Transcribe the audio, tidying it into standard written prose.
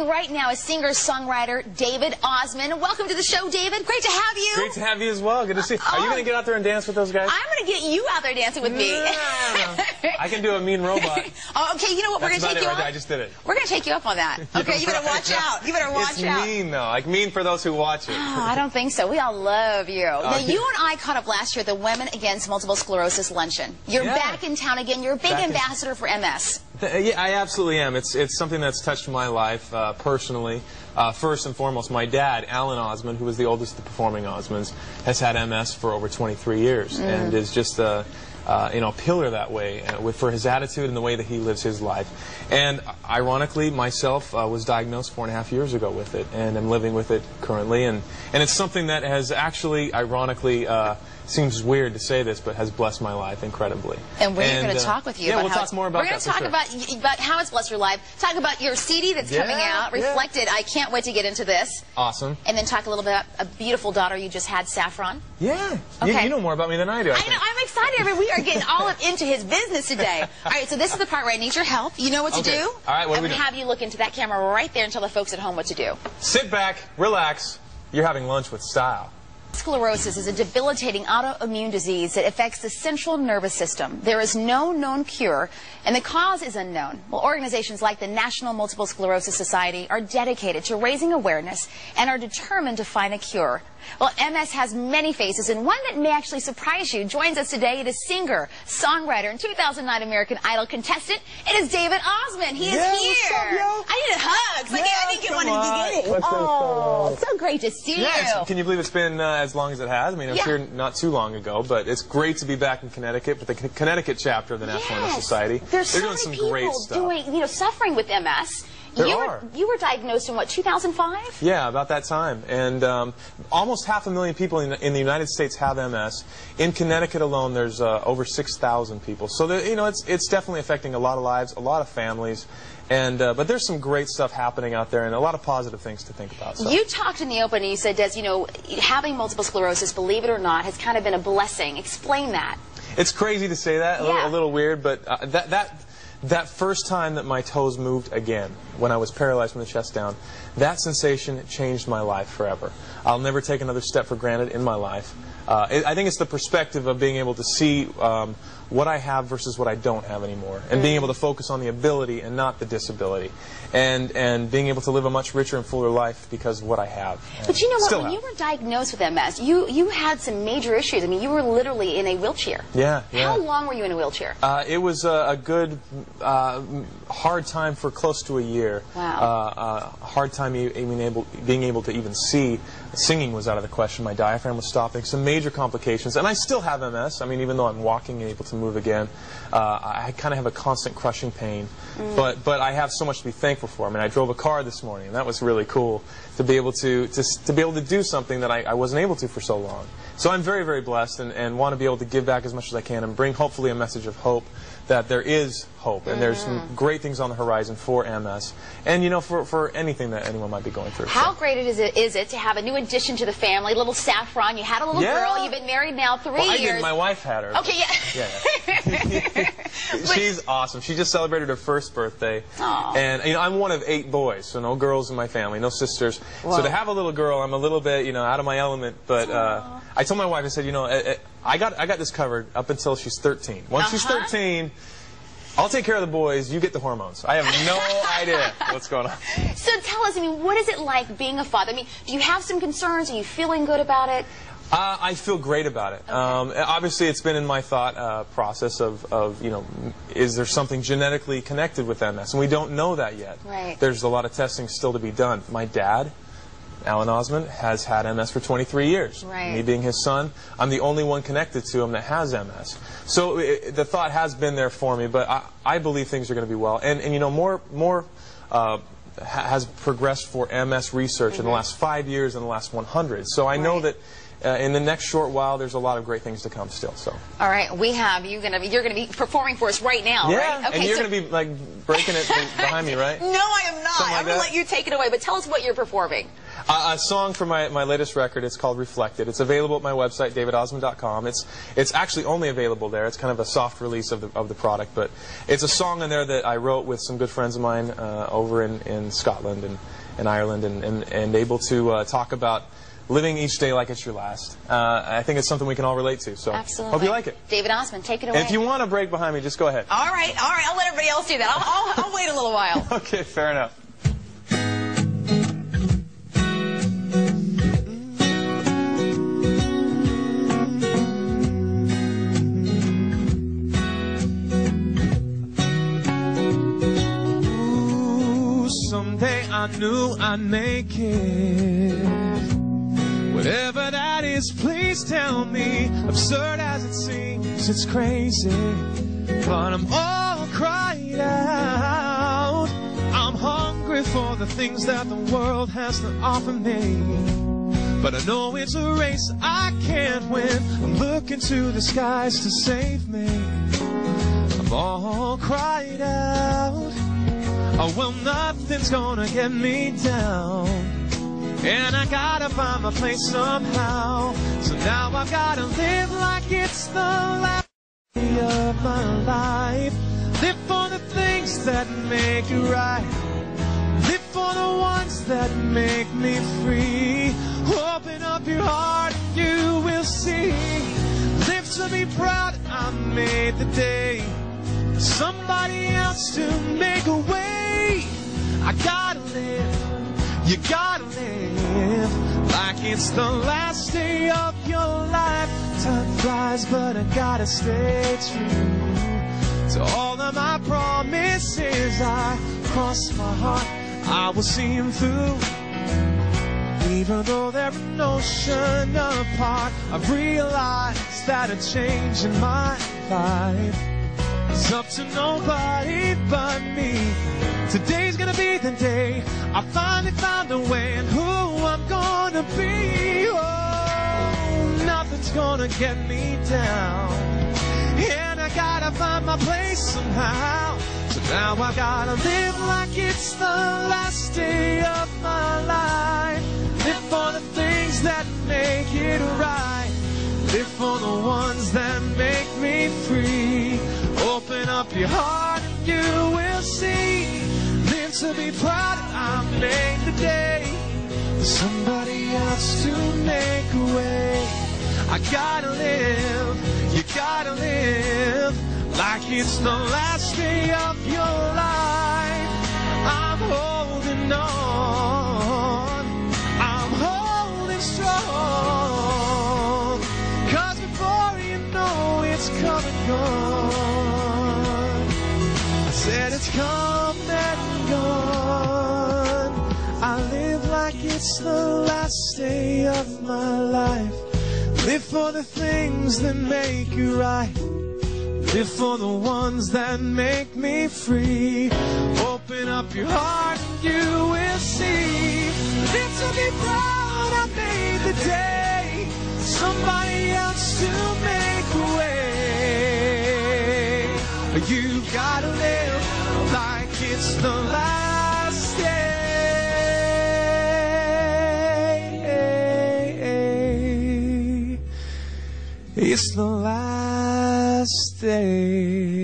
right now is singer-songwriter David Osmond. Welcome to the show, David. Great to have you. Great to have you as well. Good to see you. Are you going to get out there and dance with those guys? I'm going to get you out there dancing with me. I can do a mean robot. Okay, you know what? We're going to take you up. I just did it. We're going to take you up on that. Okay, you better watch out. You better watch out. It's mean, though. Like mean for those who watch it. Oh, I don't think so. We all love you. Now, you and I caught up last year at the Women Against Multiple Sclerosis Luncheon. You're back in town again. You're a big ambassador for MS. Yeah, I absolutely am. It's something that's touched my life personally. First and foremost, my dad, Alan Osmond, who was the oldest of the performing Osmonds, has had MS for over 23 years and is just a pillar that way for his attitude and the way that he lives his life. And ironically, myself was diagnosed 4.5 years ago with it, and I'm living with it currently. And it's something that has actually, ironically, seems weird to say this, but has blessed my life incredibly. And we're going to talk with you about we'll talk more about that. We're going to talk about how it's blessed your life. Talk about your CD that's coming out, Reflected. I can't wait to get into this. Awesome. And then talk a little bit about a beautiful daughter you just had, Saffron. Yeah. Okay. You know more about me than I do. I know. I'm excited. We are getting all up into his business today. All right, so this is the part where I need your help. You know what to do? All right, what do we do? I'm going to have you look into that camera right there and tell the folks at home what to do. Sit back, relax. You're having lunch with style. Sclerosis is a debilitating autoimmune disease that affects the central nervous system. There is no known cure, and the cause is unknown. Well, organizations like the National Multiple Sclerosis Society are dedicated to raising awareness and are determined to find a cure. Well, MS has many faces, and one that may actually surprise you joins us today. It is singer, songwriter, and 2009 American Idol contestant. It is David Osmond. He is here. What's up, yo? I needed hugs. I didn't get one in the beginning. Oh, so great to see you. Can you believe it's been as long as it has? I mean, I was here not too long ago, but it's great to be back in Connecticut with the Connecticut chapter of the National MS Society. They're doing some great stuff. Suffering with MS. You were diagnosed in, what, 2005? Yeah, about that time. And almost 500,000 people in the United States have MS. In Connecticut alone, there's over 6,000 people. So, it's definitely affecting a lot of lives, a lot of families. And but there's some great stuff happening out there and a lot of positive things to think about. So. You talked in the open and you said, Des, having multiple sclerosis, believe it or not, has kind of been a blessing. Explain that. It's crazy to say that, a little weird, but that first time that my toes moved again, when I was paralyzed from the chest down, that sensation changed my life forever. I'll never take another step for granted in my life. I think it's the perspective of being able to see what I have versus what I don't have anymore, and being able to focus on the ability and not the disability, and being able to live a much richer and fuller life because of what I have. But you know what? When you were diagnosed with MS, you had some major issues. I mean, you were literally in a wheelchair. Yeah. How long were you in a wheelchair? It was a good, hard time for close to a year. Wow. Hard time being able to even see. Singing was out of the question. My diaphragm was stopping. Some major complications. And I still have MS. I mean, even though I'm walking and able to move again, I kind of have a constant crushing pain. But I have so much to be thankful for. I mean, I drove a car this morning, and that was really cool to be able to do something that I wasn't able to for so long. So I'm very, very blessed and want to be able to give back as much as I can and bring, hopefully, a message of hope that there is hope and there's some great things on the horizon for MS and, for anything that anyone might be going through. How great is it to have a new addition to the family, little Saffron? You had a little girl. You've been married now 3 years. I did. My wife had her. Okay, yeah. She's awesome. She just celebrated her first birthday. Aww. And, I'm one of 8 boys, so no girls in my family, no sisters. Whoa. So to have a little girl, I'm a little bit, out of my element. But I told my wife, I said, I got this covered up until she's 13. Once she's 13, I'll take care of the boys. You get the hormones. I have no idea what's going on. So tell us, what is it like being a father? Do you have some concerns? Are you feeling good about it? I feel great about it. Okay. Obviously, it's been in my thought process of is there something genetically connected with MS? And we don't know that yet. Right. There's a lot of testing still to be done. My dad, Alan Osmond, has had MS for 23 years. Right. Me being his son, I'm the only one connected to him that has MS. So the thought has been there for me, but I believe things are going to be well. And more has progressed for MS research in the last 5 years and the last 100. So I know that in the next short while, there's a lot of great things to come still. So. All right, you're going to be performing for us right now, right? Okay, and you're going to be breaking it behind me, right? No, I am not. I'm going to let you take it away. But tell us what you're performing. A song for my latest record. It's called Reflected. It's available at my website, davidosmond.com. It's actually only available there. It's kind of a soft release of the product, but it's a song in there that I wrote with some good friends of mine over in Scotland and Ireland, and able to talk about living each day like it's your last. I think it's something we can all relate to. So absolutely. Hope you like it. David Osmond, take it away. And if you want a break behind me, just go ahead. All right. I'll let everybody else do that. I'll wait a little while. Okay, fair enough. Someday I knew I'd make it. Whatever that is, please tell me. Absurd as it seems, it's crazy, but I'm all cried out. I'm hungry for the things that the world has to offer me, but I know it's a race I can't win. I'm looking to the skies to save me. I'm all cried out. Oh, well, nothing's gonna get me down, and I gotta find my place somehow. So now I've gotta live like it's the last day of my life. Live for the things that make it right. Live for the ones that make me free. Open up your heart and you will see. Live to be proud I made the day. Somebody else to make a way. I gotta live, you gotta live like it's the last day of your life. Time flies, but I gotta stay true to all of my promises. I cross my heart, I will see them through. Even though they're an ocean apart, I've realized that a change in my life is up to nobody but me. Today's gonna be the day I finally found a way and who I'm gonna be. Oh, nothing's gonna get me down, and I gotta find my place somehow. So now I gotta live like it's the last day of my life. Live for the things that make it right. Live for the ones that make me free. Open up your heart and you will see. Live to be proud I made the day. For somebody else to make a way. I gotta live, you gotta live like it's the last day of your life. I'm holding on, I'm holding strong, 'cause before you know it's come and gone. I said it's come and gone. I live like it's the last day of my life. Live for the things that make you right. Live for the ones that make me free. Open up your heart and you will see. Live to be proud I made the day. Somebody else to make a way. You gotta live like it's the last day. It's the last day.